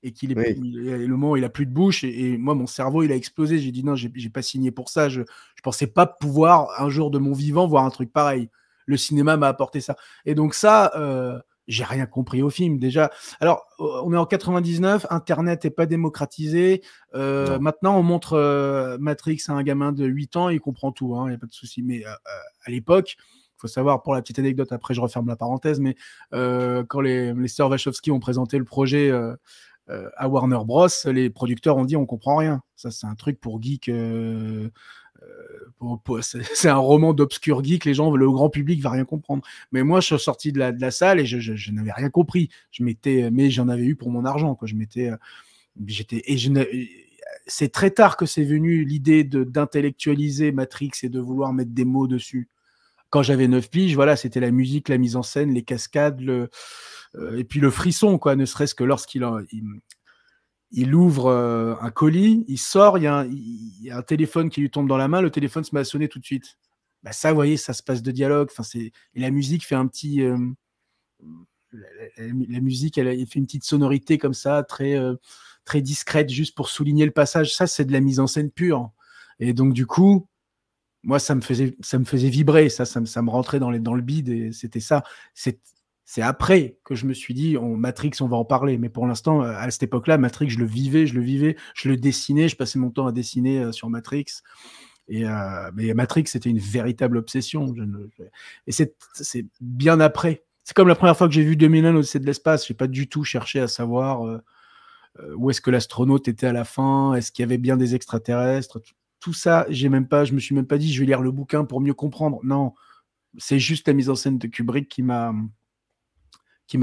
et le moment où il a plus de bouche et moi mon cerveau il a explosé. J'ai dit non, j'ai pas signé pour ça. Je pensais pas pouvoir un jour de mon vivant voir un truc pareil. Le cinéma m'a apporté ça. Et donc ça, j'ai rien compris au film déjà. Alors on est en 99, Internet est pas démocratisé. Maintenant on montre Matrix à un gamin de 8 ans, il comprend tout, hein, y a pas de souci. Mais à l'époque, faut savoir, pour la petite anecdote, après je referme la parenthèse, mais quand les sœurs Wachowski ont présenté le projet à Warner Bros, les producteurs ont dit on comprend rien. Ça, c'est un truc pour geek. C'est un roman d'obscur geek, le grand public va rien comprendre. Mais moi, je suis sorti de la salle et je n'avais rien compris. Mais j'en avais eu pour mon argent, quoi. C'est très tard que c'est venu l'idée d'intellectualiser Matrix et de vouloir mettre des mots dessus. Quand j'avais 9 piges, voilà, c'était la musique, la mise en scène, les cascades, et puis le frisson, quoi, ne serait-ce que lorsqu'il ouvre un colis, il sort, il y a un téléphone qui lui tombe dans la main, le téléphone se met à sonner tout de suite. Bah ça, vous voyez, ça se passe de dialogue. Et la musique fait un petit... la musique, elle fait une petite sonorité comme ça, très discrète, juste pour souligner le passage. Ça, c'est de la mise en scène pure. Et donc, du coup, moi, ça me faisait vibrer. Ça me rentrait dans le bide. Et c'était ça. C'est après que je me suis dit, Matrix, on va en parler. Mais pour l'instant, à cette époque-là, Matrix, je le vivais, je le dessinais, je passais mon temps à dessiner sur Matrix. Mais Matrix, c'était une véritable obsession. Et c'est bien après. C'est comme la première fois que j'ai vu 2001, l'Odyssée de l'espace. Je n'ai pas du tout cherché à savoir où est-ce que l'astronaute était à la fin, est-ce qu'il y avait bien des extraterrestres. Tout ça, je me suis même pas dit, je vais lire le bouquin pour mieux comprendre. Non, c'est juste la mise en scène de Kubrick qui m'a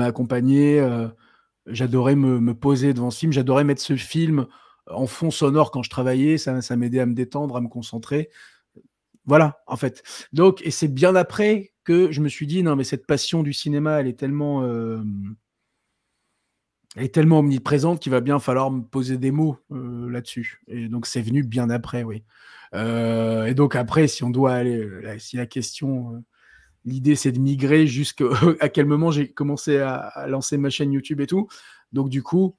accompagné. J'adorais me poser devant ce film. J'adorais mettre ce film en fond sonore quand je travaillais. Ça m'aidait à me détendre, à me concentrer. Voilà, en fait. Donc, et c'est bien après que je me suis dit, non, mais cette passion du cinéma, elle est tellement omniprésente qu'il va bien falloir me poser des mots là-dessus. Et donc, c'est venu bien après, oui. Et donc, après, si on doit aller, si la question... L'idée, c'est de migrer jusqu'à quel moment j'ai commencé à lancer ma chaîne YouTube et tout. Donc, du coup,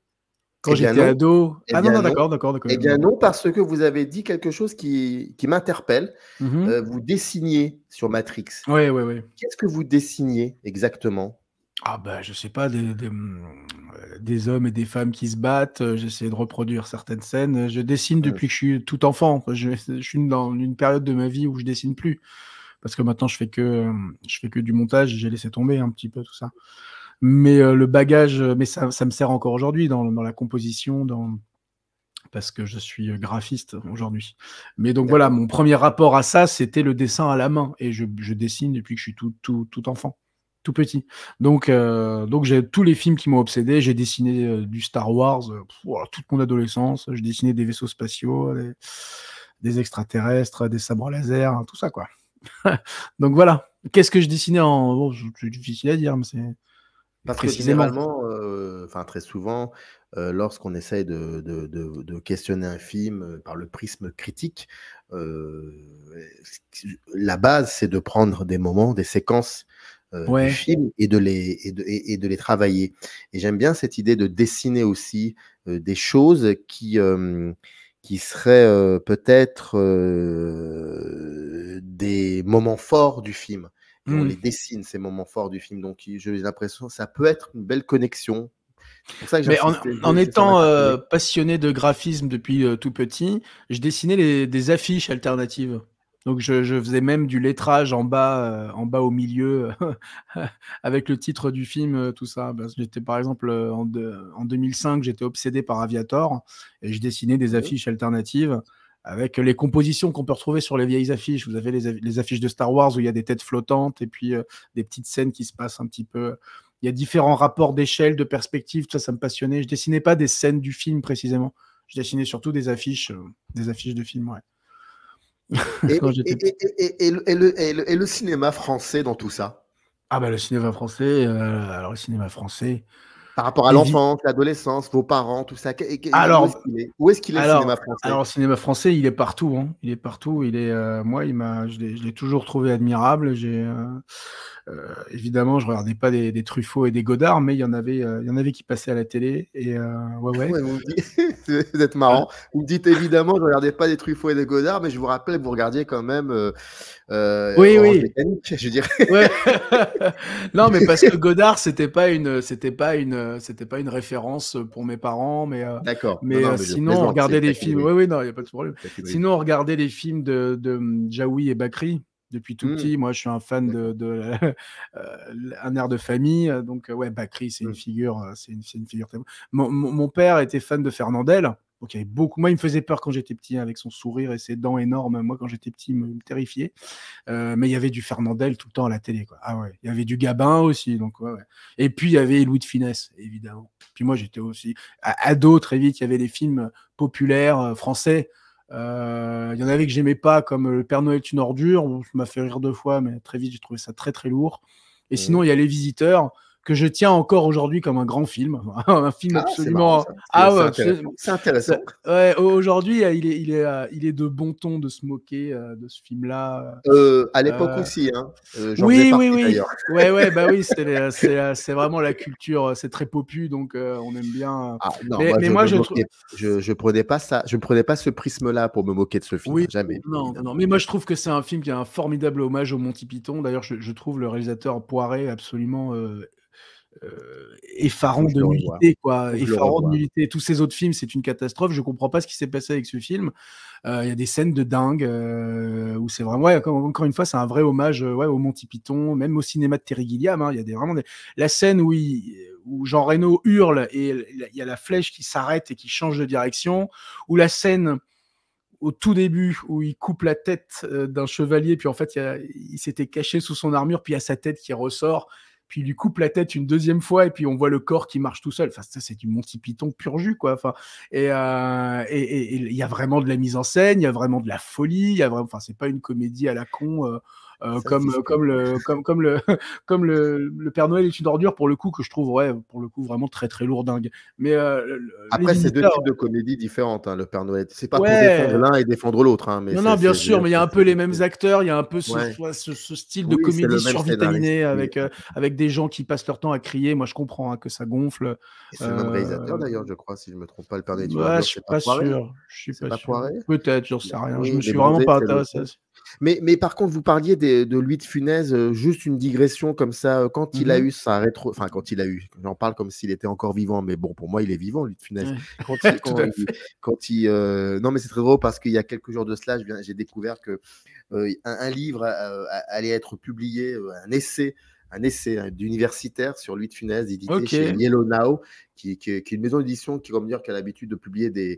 quand j'étais ado... non, d'accord. Eh bien non, parce que vous avez dit quelque chose qui m'interpelle. Vous dessiniez sur Matrix. Oui. Qu'est-ce que vous dessiniez exactement? Ah bah, je sais pas, des hommes et des femmes qui se battent. J'essaie de reproduire certaines scènes. Je dessine depuis que je suis tout enfant. Je suis dans une période de ma vie où je dessine plus. Parce que maintenant, je fais que du montage, j'ai laissé tomber un petit peu tout ça. Mais le bagage, mais ça me sert encore aujourd'hui dans la composition, parce que je suis graphiste aujourd'hui. Mais donc voilà, mon premier rapport à ça, c'était le dessin à la main. Et je dessine depuis que je suis tout enfant, tout petit. Donc j'ai tous les films qui m'ont obsédé. J'ai dessiné du Star Wars toute mon adolescence. J'ai dessiné des vaisseaux spatiaux, des extraterrestres, des sabres laser, tout ça, quoi. Donc voilà. Qu'est-ce que je dessinais c'est difficile à dire, mais c'est parce que généralement, très souvent, lorsqu'on essaye de questionner un film par le prisme critique, la base, c'est de prendre des moments, des séquences du film et de les travailler. Et j'aime bien cette idée de dessiner aussi des choses qui seraient peut-être des moments forts du film. Et on les dessine, ces moments forts du film. Donc, j'ai l'impression que ça peut être une belle connexion. C'est pour ça que mais en étant passionné de graphisme depuis tout petit, je dessinais des affiches alternatives. Donc, je faisais même du lettrage en bas au milieu, avec le titre du film, tout ça. J'étais, par exemple, en 2005, j'étais obsédé par Aviator, et je dessinais des affiches alternatives avec les compositions qu'on peut retrouver sur les vieilles affiches. Vous avez les affiches de Star Wars où il y a des têtes flottantes, et puis des petites scènes qui se passent un petit peu. Il y a différents rapports d'échelle, de perspective, tout ça, ça me passionnait. Je dessinais pas des scènes du film précisément. Je dessinais surtout des affiches de films, ouais. Et le cinéma français dans tout ça? Ah bah le cinéma français, alors le cinéma français... Par rapport à l'enfance, l'adolescence, vos parents, tout ça, où est-ce qu'il est le cinéma français? Alors le cinéma français, il est partout, hein. Il est partout. Moi, je l'ai toujours trouvé admirable. Évidemment, je regardais pas des Truffaut et des Godard, mais il y en avait qui passaient à la télé. Et ouais. Vous êtes marrant. Vous me dites évidemment, je regardais pas des Truffaut et des Godard, mais je vous rappelle, vous regardiez quand même. Oui. Mécanique, je dirais. Ouais. Non, mais parce que Godard, c'était pas une référence pour mes parents, mais d'accord. Mais sinon, on regardait des films. Oui, non, il y a pas de problème. Sinon, on regardait des films de Jaoui et Bakri. depuis tout Mmh. petit. Moi, je suis un fan D'accord. Un air de famille. Donc, ouais, Bakri, c'est une Mmh. figure. C'est une figure très. Mon père était fan de Fernandel. Donc, il y avait beaucoup. Moi, il me faisait peur quand j'étais petit, avec son sourire et ses dents énormes. Moi, quand j'étais petit, il me terrifiait. Mais il y avait du Fernandel tout le temps à la télé, quoi. Ah ouais. Il y avait du Gabin aussi. Donc, ouais. Et puis, il y avait Louis de Funès, évidemment. Puis moi, j'étais aussi ado, très vite. Il y avait des films populaires français. Il y en avait que j'aimais pas, comme Le Père Noël est une ordure. Bon, ça m'a fait rire 2 fois, mais très vite, j'ai trouvé ça très, très lourd. Et sinon, il y a Les Visiteurs, que je tiens encore aujourd'hui comme un grand film. Un film C'est marrant, absolument. ça. Ah C'est ouais, intéressant. C'est intéressant. ouais, aujourd'hui, il est de bon ton de se moquer de ce film-là. À l'époque Euh, aussi, hein. J'en faisais oui, oui, partie oui. d'ailleurs. Ouais, bah oui, c'est vraiment la culture, c'est très popu, donc on aime bien. Ah non, Mais moi, je trouve. je prenais pas ça, je prenais pas ce prisme-là pour me moquer de ce film, Oui, jamais, non, évidemment. mais moi, je trouve que c'est un film qui est un formidable hommage au Monty Python. D'ailleurs, je trouve le réalisateur Poiret absolument effarant Faut que je de le revoie. nullité, quoi. Faut que je le Effarant de revoie. nullité. Tous ces autres films, c'est une catastrophe. Je comprends pas ce qui s'est passé avec ce film. Il y a des scènes de dingue où c'est vraiment, ouais, encore une fois, c'est un vrai hommage ouais, au Monty Python, même au cinéma de Terry Gilliam. Hein. Il y a vraiment la scène où Jean Reno hurle et il y a la flèche qui s'arrête et qui change de direction, ou la scène au tout début où il coupe la tête d'un chevalier, puis en fait il s'était caché sous son armure, puis il y a sa tête qui ressort, puis il lui coupe la tête une deuxième fois, et puis on voit le corps qui marche tout seul. Enfin, ça, c'est du Monty Python pur jus, quoi. Enfin, et il y a vraiment de la mise en scène, il y a vraiment de la folie, il y a vraiment, enfin, c'est pas une comédie à la con comme le Père Noël est une ordure, pour le coup, que je trouve, ouais, pour le coup, vraiment très très lourdingue. Mais Les Après, c'est 2 Visiteurs, types de comédies différentes, hein, le Père Noël. C'est pas pour défendre ouais. l'un et défendre l'autre, hein, mais Non, bien je veux sûr, dire, mais il y a un peu les mêmes acteurs, il y a un peu ouais. ce style de Oui, c'est comédie le même scénariste, survitaminée oui. avec des gens qui passent leur temps à crier. Moi, je comprends hein, que ça gonfle. Et c'est le même réalisateur d'ailleurs, je crois, si je me trompe pas, Le Père Noël est une Ouais, je ordure, suis c'est pas pas Poiret? sûr. Je suis C'est pas pas sûr. Poiret? Peut-être, j'en sais rien. Je Oui, me Les suis vraiment Bronzés, pas c'est intéressé à l'autre. ça. Mais par contre, vous parliez de Louis de Funès, juste une digression comme ça, quand il a eu sa rétro enfin quand il a eu, j'en parle comme s'il était encore vivant, mais bon, pour moi, il est vivant, Louis de Funès. Quand Ouais. il Tout quand à il fait. quand il, non, mais c'est très drôle parce qu'il y a quelques jours de cela, j'ai découvert que, un livre allait être publié, un essai d'universitaire sur Louis de Funès, édité Ok. chez Yellow Now, qui est une maison d'édition qui, comment dire, qui a l'habitude de publier des,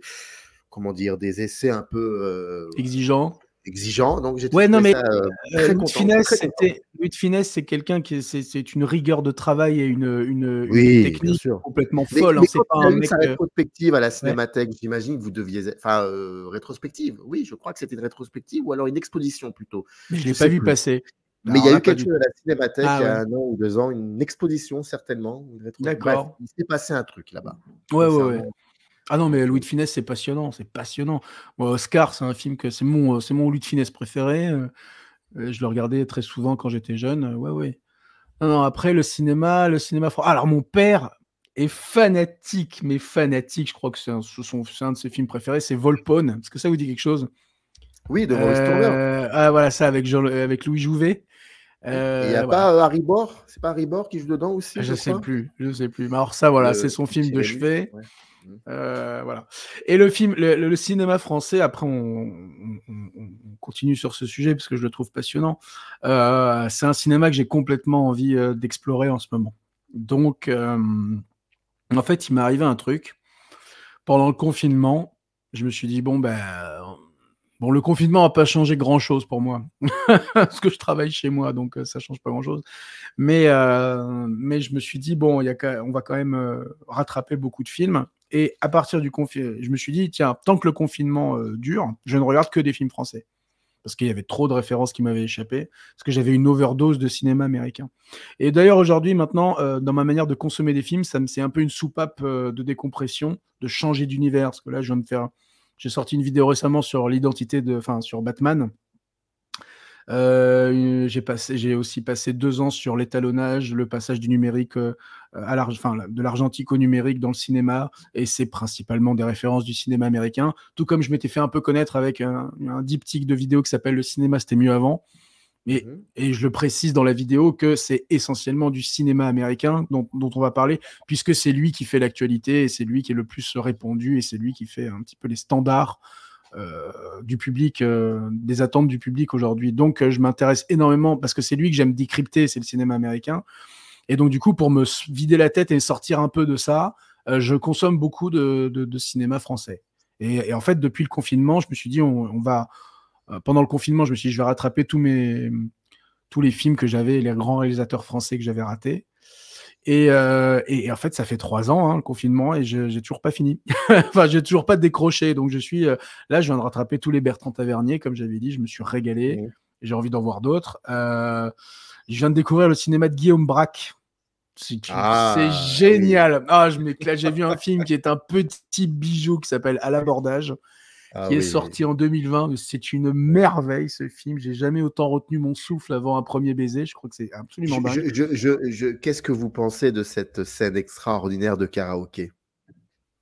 comment dire, des essais un peu, Exigeant. exigeants. Donc j'ai Ouais, non, trouvé mais ça, très Louis de content, Funès, très content. c'est quelqu'un qui c'est une rigueur de travail et une Oui, bien technique sûr. complètement Mais folle. Hein. mais C'est quand pas il a un eu mec. sa rétrospective à la Ouais. Cinémathèque, j'imagine que vous deviez enfin, rétrospective, oui, je crois que c'était une rétrospective ou alors une exposition plutôt, Mais je je l'ai pas sais vu plus. passer. Mais il Alors y a là, eu pas quelque du chose tout. à la Cinémathèque il Ah y a ouais, 1 an ou 2 ans, une exposition certainement, une rétro bref, d'accord. il s'est passé un truc là-bas, Ouais. concernant Ah non, mais Louis oui. de Funès, c'est passionnant, c'est passionnant. Moi, Oscar, c'est un film que c'est mon Louis de Funès préféré. Je le regardais très souvent quand j'étais jeune. Ouais, ouais. Non, après le cinéma alors mon père est fanatique, mais fanatique. Je crois que c'est un de ses films préférés, c'est Volpone. Est-ce que ça vous dit quelque chose? Oui, de Maurice Tourneur. Ah voilà, ça avec Louis Jouvet. Oui, et il y a Voilà. pas, Harry Bor? C'est pas Harry Bor qui joue dedans aussi, je crois? Je sais plus. Mais alors ça, voilà, c'est son film Petit de Rémus, chevet. ouais. Mmh. Voilà. Et le cinéma français, après on continue sur ce sujet parce que je le trouve passionnant. C'est un cinéma que j'ai complètement envie d'explorer en ce moment. Donc, en fait, il m'est arrivé un truc. Pendant le confinement, je me suis dit, bon, le confinement n'a pas changé grand-chose pour moi. Parce que je travaille chez moi, donc ça change pas grand-chose. Mais je me suis dit, bon, on va quand même rattraper beaucoup de films. Et à partir du confinement, je me suis dit, tiens, tant que le confinement dure, je ne regarde que des films français. Parce qu'il y avait trop de références qui m'avaient échappé. Parce que j'avais une overdose de cinéma américain. Et d'ailleurs, aujourd'hui, maintenant, dans ma manière de consommer des films, c'est un peu une soupape de décompression, de changer d'univers. Parce que là, j'ai sorti une vidéo récemment sur sur Batman. J'ai aussi passé 2 ans sur l'étalonnage, le passage du numérique de l'argentique au numérique dans le cinéma, et c'est principalement des références du cinéma américain, tout comme je m'étais fait un peu connaître avec un diptyque de vidéo qui s'appelle Le cinéma c'était mieux avant. Mmh. Et je le précise dans la vidéo que c'est essentiellement du cinéma américain dont on va parler, puisque c'est lui qui fait l'actualité, et c'est lui qui est le plus répandu, et c'est lui qui fait un petit peu les standards du public, des attentes du public aujourd'hui. Donc, je m'intéresse énormément, parce que c'est lui que j'aime décrypter, c'est le cinéma américain. Et donc, du coup, pour me vider la tête et sortir un peu de ça, je consomme beaucoup de cinéma français. Et en fait, depuis le confinement, je me suis dit, on va... pendant le confinement, je me suis dit, je vais rattraper tous les films que j'avais, les grands réalisateurs français que j'avais ratés. Et en fait, ça fait 3 ans, hein, le confinement, et j'ai toujours pas fini. Enfin, j'ai toujours pas décroché. Donc, là, je viens de rattraper tous les Bertrand Tavernier, comme j'avais dit. Je me suis régalé. J'ai envie d'en voir d'autres. Je viens de découvrir le cinéma de Guillaume Braque. C'est génial. Ah, je m'éclate. J'ai vu un film qui est un petit bijou qui s'appelle À l'abordage, qui est sorti en 2020. C'est une merveille, ce film. J'ai jamais autant retenu mon souffle avant un premier baiser. Je crois que c'est absolument dingue. Qu'est-ce que vous pensez de cette scène extraordinaire de karaoké?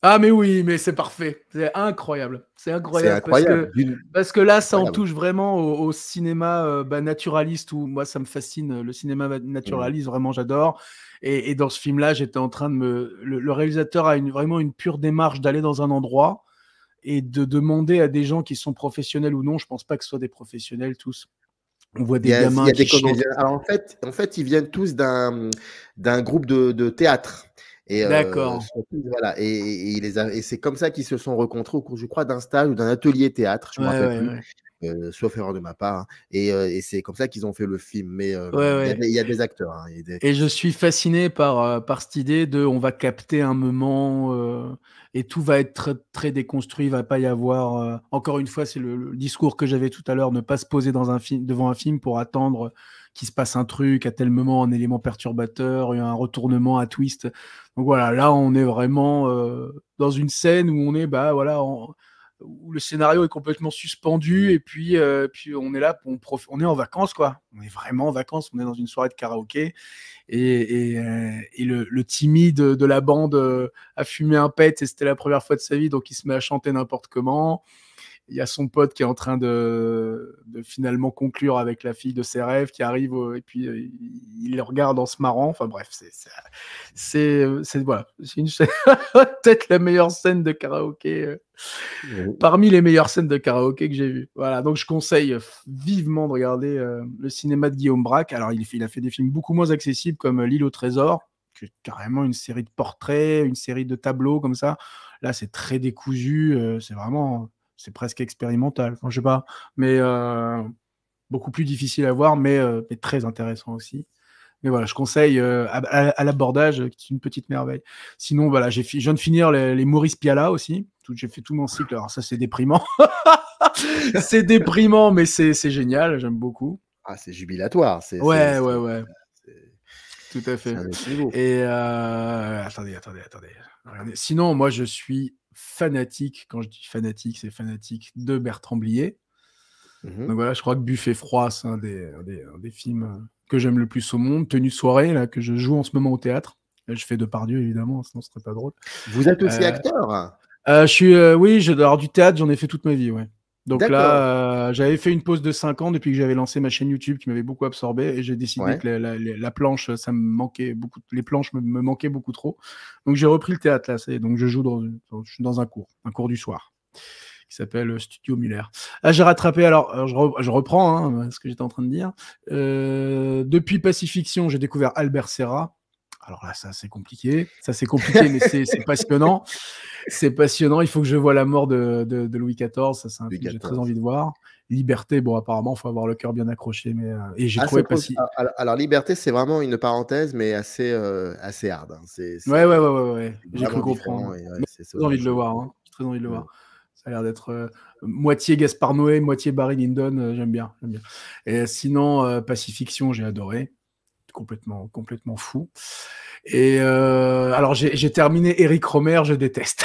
Ah, mais oui, mais c'est parfait. C'est incroyable. C'est incroyable. Parce que là, ça en touche vraiment au cinéma naturaliste, où moi, ça me fascine. Le cinéma naturaliste, vraiment, j'adore. Et dans ce film-là, j'étais en train de le réalisateur a vraiment une pure démarche d'aller dans un endroit et de demander à des gens qui sont professionnels ou non. Je pense pas que ce soit des professionnels tous. On voit des gamins qui chantent. Alors en fait, ils viennent tous d'un groupe de théâtre. D'accord. Voilà, et c'est comme ça qu'ils se sont rencontrés au cours, je crois, d'un stage ou d'un atelier théâtre, je me rappelle plus. Sauf erreur de ma part, hein. Et c'est comme ça qu'ils ont fait le film. Mais il y a des acteurs. Hein, Et je suis fasciné par cette idée de on va capter un moment et tout va être très, très déconstruit. Il va pas y avoir. Encore une fois, c'est le discours que j'avais tout à l'heure, ne pas se poser devant un film pour attendre qu'il se passe un truc à tel moment, un élément perturbateur, un retournement, un twist. Donc voilà, là on est vraiment dans une scène où on est où le scénario est complètement suspendu, et puis on est là, on est en vacances, quoi. On est vraiment en vacances, on est dans une soirée de karaoké, et le timide de la bande a fumé un pet, et c'était la première fois de sa vie, donc il se met à chanter n'importe comment. Il y a son pote qui est en train de finalement conclure avec la fille de ses rêves, qui arrive et puis il le regarde en se marrant. Enfin bref, c'est voilà, c'est peut-être la meilleure scène de karaoké, parmi les meilleures scènes de karaoké que j'ai vues. Voilà, donc je conseille vivement de regarder le cinéma de Guillaume Braque. Alors il a fait des films beaucoup moins accessibles, comme L'île au trésor, qui est carrément une série de portraits, une série de tableaux comme ça. Là, c'est très décousu, c'est presque expérimental. Enfin, je sais pas, mais beaucoup plus difficile à voir, mais très intéressant aussi. Mais voilà, je conseille à l'abordage, qui est une petite merveille. Sinon, voilà, je viens de finir les Maurice Pialat aussi. J'ai fait tout mon cycle. Alors ça, c'est déprimant. C'est déprimant, mais c'est génial. J'aime beaucoup. Ah, c'est jubilatoire. Ouais. Tout à fait. Et attendez. Regardez. Sinon, moi, je suis fanatique. Quand je dis fanatique, c'est fanatique de Bertrand Blier. Donc voilà, je crois que Buffet froid, c'est un des films que j'aime le plus au monde. Tenue de soirée, là, que je joue en ce moment au théâtre. Là, je fais Depardieu, évidemment, sinon ce serait pas drôle. Vous êtes aussi acteur? Oui, alors du théâtre, j'en ai fait toute ma vie, ouais. Donc là, j'avais fait une pause de 5 ans depuis que j'avais lancé ma chaîne YouTube, qui m'avait beaucoup absorbé, et j'ai décidé que la planche, ça me manquait beaucoup. Les planches me manquaient beaucoup trop. Donc j'ai repris le théâtre là. Donc je joue dans un cours du soir, qui s'appelle Studio Muller. Ah, j'ai rattrapé, alors je reprends ce que j'étais en train de dire. Depuis Pacifiction, j'ai découvert Albert Serra. Alors là, ça c'est compliqué, mais c'est passionnant. C'est passionnant, il faut que je voie la mort de Louis XIV, ça c'est un film que j'ai très envie de voir. Liberté, bon apparemment, il faut avoir le cœur bien accroché, mais et j'ai trouvé Alors Liberté, c'est vraiment une parenthèse, mais assez hard. Hein. Ouais. J'ai cru comprendre. J'ai envie de le voir, hein. J'ai très envie de le voir. Ça a l'air d'être moitié Gaspard Noé, moitié Barry Lyndon, j'aime bien. Et sinon, Pacifiction, j'ai adoré. Complètement fou. Et alors j'ai terminé Éric Rohmer, je déteste.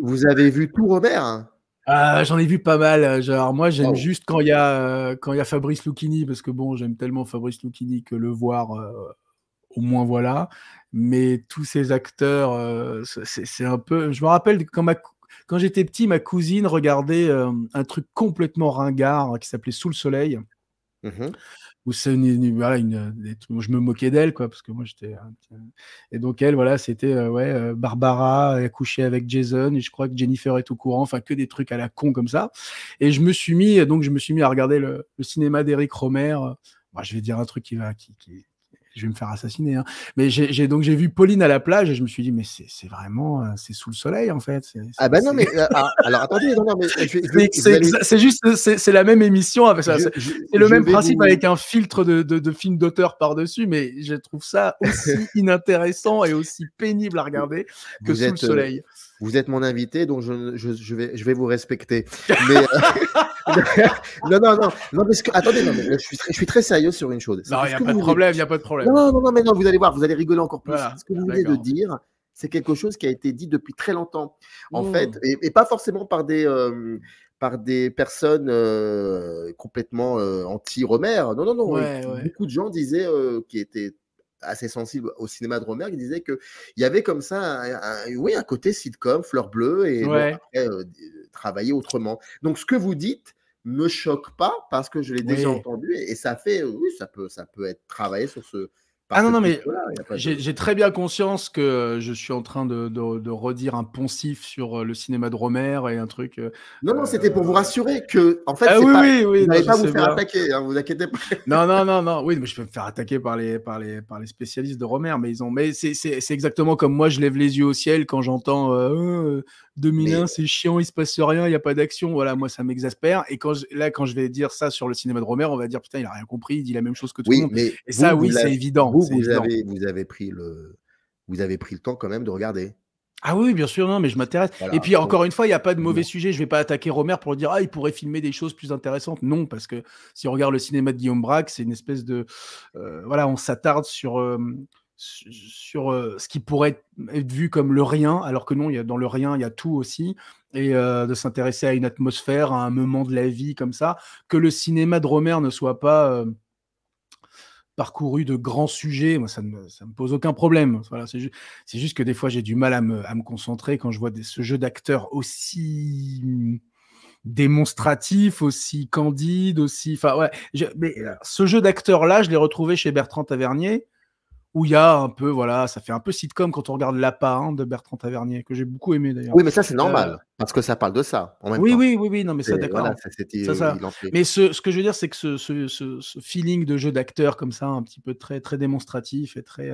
Vous avez vu tout Rohmer, hein? J'en ai vu pas mal. Genre moi j'aime juste quand il y a Fabrice Lucchini, parce que bon, j'aime tellement Fabrice Lucchini que le voir, au moins voilà. Mais tous ces acteurs, c'est un peu. Je me rappelle quand j'étais petit, ma cousine regardait un truc complètement ringard qui s'appelait Sous le soleil. où c'est voilà, je me moquais d'elle, quoi, parce que moi j'étais et donc elle, voilà, c'était Barbara a couché avec Jason, et je crois que Jennifer est au courant, enfin que des trucs à la con comme ça. Et je me suis mis à regarder le cinéma d'Éric Rohmer. Moi, je vais dire un truc qui je vais me faire assassiner, hein. Mais j'ai vu Pauline à la plage et je me suis dit, mais c'est vraiment, c'est sous le soleil, en fait. Ah bah non, mais alors attendez, non, mais c'est juste, c'est la même émission, c'est le même principe avec un filtre de film d'auteur par-dessus, mais je trouve ça aussi inintéressant et aussi pénible à regarder que sous le soleil. Vous êtes mon invité, donc je vais vous respecter. Mais non, parce que attendez, non, mais je suis très sérieux sur une chose. Non, il n'y a pas de problème, il y a pas de problème. Non, mais non, vous allez voir, vous allez rigoler encore plus. Voilà, ce que vous venez de dire, c'est quelque chose qui a été dit depuis très longtemps, en fait, et pas forcément par des personnes complètement anti-Rohmer. Non. Ouais. Beaucoup de gens disaient qui étaient assez sensible au cinéma de Rohmer, qui disait qu'il y avait comme ça un côté sitcom, fleur bleue, et après travailler autrement. Donc ce que vous dites me choque pas parce que je l'ai déjà entendu, et ça fait, ça peut être travaillé sur ce. Ah non, mais j'ai très bien conscience que je suis en train de redire un poncif sur le cinéma de Rohmer et un truc. Non, c'était pour vous rassurer que, en fait, vous n'allez pas vous faire attaquer, hein, vous inquiétez pas. Non, oui, mais je peux me faire attaquer par les spécialistes de Rohmer, mais c'est exactement comme moi, je lève les yeux au ciel quand j'entends 2001, c'est chiant, il se passe rien, il n'y a pas d'action. Voilà, moi, ça m'exaspère. Et quand je vais dire ça sur le cinéma de Rohmer, on va dire putain, il a rien compris, il dit la même chose que tout le monde. Mais et ça, c'est évident. Vous avez pris le temps quand même de regarder. Ah oui, bien sûr, non, mais je m'intéresse. Voilà, et puis, encore une fois, il n'y a pas de mauvais sujet. Je ne vais pas attaquer Rohmer pour dire « Ah, il pourrait filmer des choses plus intéressantes ». Non, parce que si on regarde le cinéma de Guillaume Braque, c'est une espèce de… on s'attarde sur ce qui pourrait être vu comme le rien, alors que non, dans le rien, il y a tout aussi. Et de s'intéresser à une atmosphère, à un moment de la vie comme ça. Que le cinéma de Rohmer ne soit pas… parcouru de grands sujets, moi ça me pose aucun problème. Voilà, c'est juste que des fois j'ai du mal à me concentrer quand je vois ce jeu d'acteurs aussi démonstratif, aussi candide, aussi. Enfin ouais. Mais ce jeu d'acteurs là, je l'ai retrouvé chez Bertrand Tavernier, où il y a un peu, ça fait un peu sitcom quand on regarde L'Appât de Bertrand Tavernier, que j'ai beaucoup aimé d'ailleurs. Oui, mais ça c'est normal, parce que ça parle de ça en même temps. Oui, non, mais ça d'accord. Voilà, ça. Mais ce que je veux dire, c'est que ce feeling de jeu d'acteur comme ça, un petit peu très, très démonstratif et très,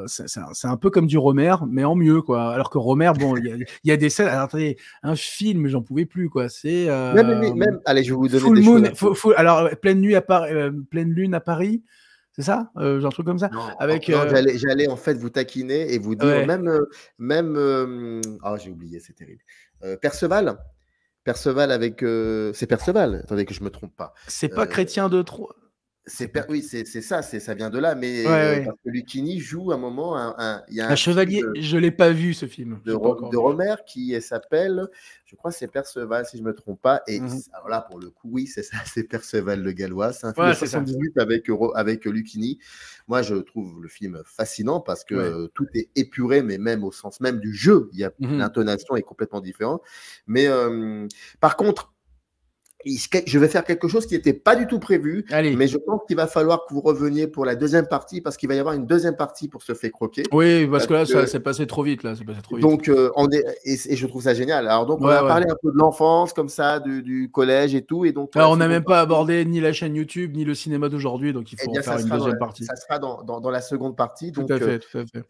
c'est un peu comme du Rohmer, mais en mieux, quoi. Alors que Rohmer, bon, il y a des scènes. Alors, attendez, un film, j'en pouvais plus, quoi. C'est même, allez, je vais vous donner des choses. Alors, pleine lune à Paris. C'est ça, un truc comme ça. Non, j'allais en fait vous taquiner et vous dire j'ai oublié, c'est terrible. Perceval avec c'est Perceval. Attendez que je me trompe pas. C'est pas Chrétien de Troyes. Oui, c'est ça, ça vient de là, mais parce que Lucchini joue un moment il y a un chevalier. Je l'ai pas vu ce film de Rohmer qui s'appelle, je crois, c'est Perceval si je me trompe pas. Et alors là, pour le coup, oui, c'est ça, c'est Perceval le Gallois. C'est un film de 78 avec Lucchini. Moi, je trouve le film fascinant parce que tout est épuré, mais même au sens même du jeu, l'intonation est complètement différente. Mais par contre, je vais faire quelque chose qui n'était pas du tout prévu, mais je pense qu'il va falloir que vous reveniez pour la deuxième partie, parce qu'il va y avoir une deuxième partie pour Se fait croquer. Oui, parce que là, ça s'est passé trop vite. Donc, et je trouve ça génial. Alors, donc, on va parler un peu de l'enfance, comme ça, du collège et tout. Et donc, alors, on n'a même pas abordé ni la chaîne YouTube, ni le cinéma d'aujourd'hui, donc il faut en faire une deuxième partie. Ça sera dans la seconde partie. Tout à fait.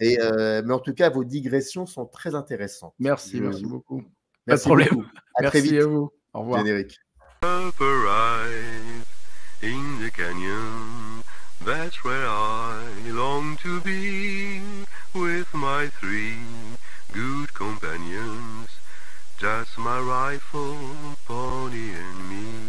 Mais en tout cas, vos digressions sont très intéressantes. Merci beaucoup. Pas de problème. Très vite. Merci à vous. Au revoir. Générique. Up arrive in the canyon, that's where I long to be, with my 3 good companions, just my rifle, pony and me.